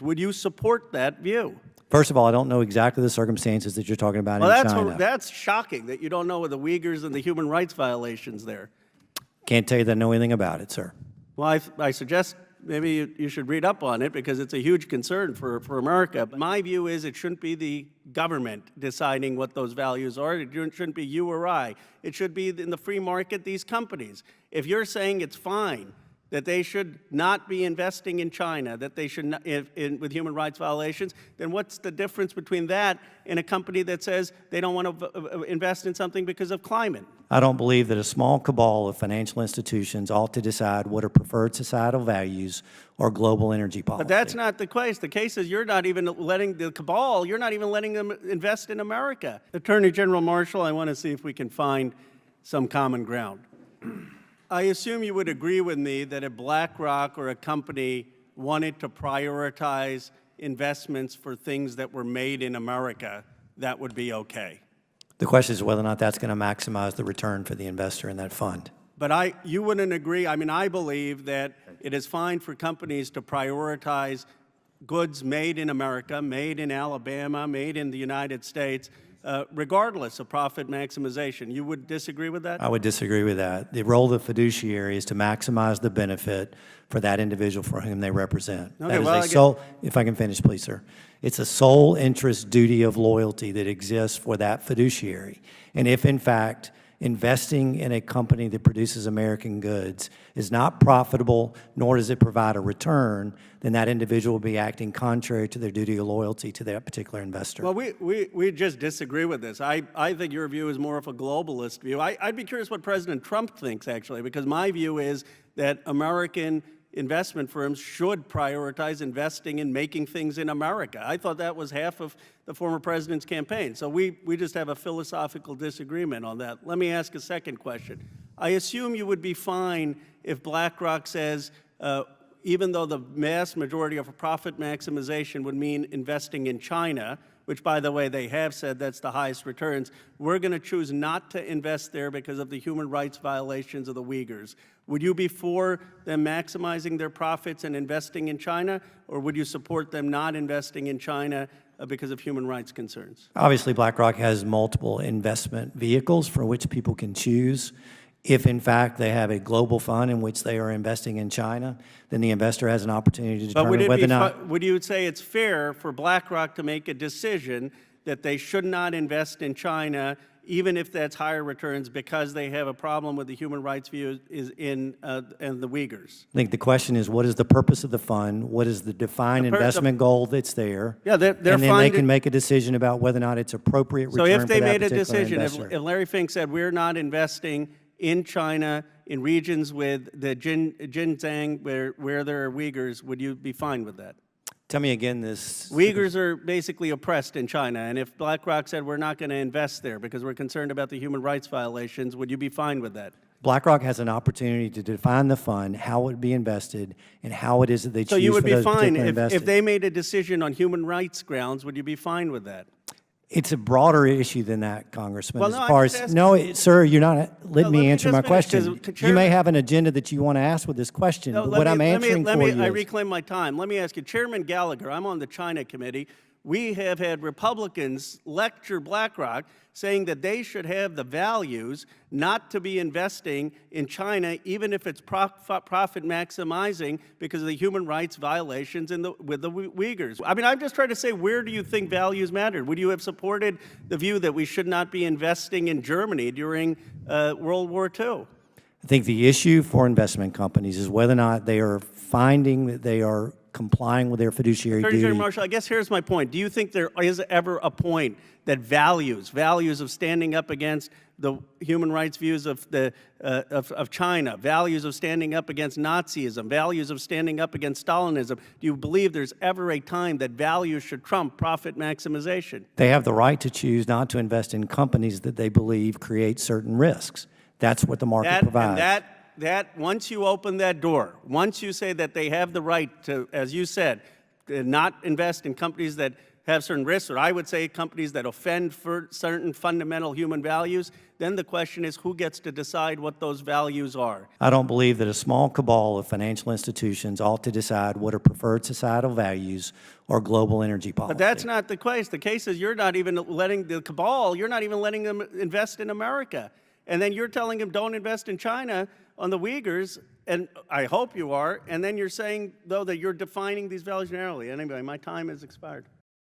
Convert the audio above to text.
Would you support that view? First of all, I don't know exactly the circumstances that you're talking about in China. That's shocking that you don't know the Uyghurs and the human rights violations there. Can't tell you that I know anything about it, sir. Well, I suggest maybe you should read up on it because it's a huge concern for America. My view is it shouldn't be the government deciding what those values are. It shouldn't be you or I. It should be in the free market, these companies. If you're saying it's fine that they should not be investing in China, that they should not, with human rights violations, then what's the difference between that and a company that says they don't want to invest in something because of climate? I don't believe that a small cabal of financial institutions ought to decide what are preferred societal values or global energy policy. But that's not the case. The case is you're not even letting the cabal, you're not even letting them invest in America. Attorney General Marshall, I want to see if we can find some common ground. I assume you would agree with me that if BlackRock or a company wanted to prioritize investments for things that were made in America, that would be okay. The question is whether or not that's going to maximize the return for the investor in that fund. But you wouldn't agree. I mean, I believe that it is fine for companies to prioritize goods made in America, made in Alabama, made in the United States, regardless of profit maximization. You would disagree with that? I would disagree with that. The role of the fiduciary is to maximize the benefit for that individual for whom they represent. Okay, that is a sole, if I can finish, please, sir. It's a sole interest duty of loyalty that exists for that fiduciary. And if, in fact, investing in a company that produces American goods is not profitable, nor does it provide a return, then that individual will be acting contrary to their duty of loyalty to that particular investor. Well, we just disagree with this. I think your view is more of a globalist view. I'd be curious what President Trump thinks, actually, because my view is that American investment firms should prioritize investing in making things in America. I thought that was half of the former president's campaign. So we just have a philosophical disagreement on that. Let me ask a second question. I assume you would be fine if BlackRock says, even though the vast majority of profit maximization would mean investing in China, which, by the way, they have said that's the highest returns, we're going to choose not to invest there because of the human rights violations of the Uyghurs. Would you be for them maximizing their profits and investing in China, or would you support them not investing in China because of human rights concerns? Obviously, BlackRock has multiple investment vehicles for which people can choose. If, in fact, they have a global fund in which they are investing in China, then the investor has an opportunity to determine whether or not... Would you say it's fair for BlackRock to make a decision that they should not invest in China, even if that's higher returns, because they have a problem with the human rights views and the Uyghurs? I think the question is, what is the purpose of the fund? What is the defined investment goal that's there? Yeah, and then they can make a decision about whether or not it's appropriate return for that particular investor. So if they made a decision, if Larry Fink said, we're not investing in China, in regions with the Xinjiang, where there are Uyghurs, would you be fine with that? Tell me again this. Uyghurs are basically oppressed in China, and if BlackRock said we're not going to invest there because we're concerned about the human rights violations, would you be fine with that? BlackRock has an opportunity to define the fund, how it would be invested, and how it is that they choose for those So you would be fine if they made a decision on human rights grounds, would you be fine with that? It's a broader issue than that, Congressman. Well, Sir, you're not. Let me answer my question. You may have an agenda that you want to ask with this question, but what I'm answering for you is. I reclaim my time. Let me ask you, Chairman Gallagher, I'm on the China Committee. We have had Republicans lecture BlackRock saying that they should have the values not to be investing in China, even if it's profit maximizing because of the human rights violations with the Uyghurs. I mean, I'm just trying to say, where do you think values matter? Would you have supported the view that we should not be investing in Germany during World War II? I think the issue for investment companies is whether or not they are finding that they are complying with their fiduciary duty. Attorney General Marshall, I guess here's my point. Do you think there is ever a point that values of standing up against the human rights views of China, values of standing up against Nazism, values of standing up against Stalinism, do you believe there's ever a time that values should trump profit maximization? They have the right to choose not to invest in companies that they believe create certain risks. That's what the market provides. That once you open that door, once you say that they have the right to, as you said, not invest in companies that have certain risks, or I would say companies that offend for certain fundamental human values, then the question is who gets to decide what those values are? I don't believe that a small cabal of financial institutions ought to decide what are preferred societal values or global energy policy. But that's not the case. The case is you're not even letting the cabal, you're not even letting them invest in America. And then you're telling them don't invest in China on the Uyghurs, and I hope you are, and then you're saying, though, that you're defining these values narrowly. Anyway, my time has expired.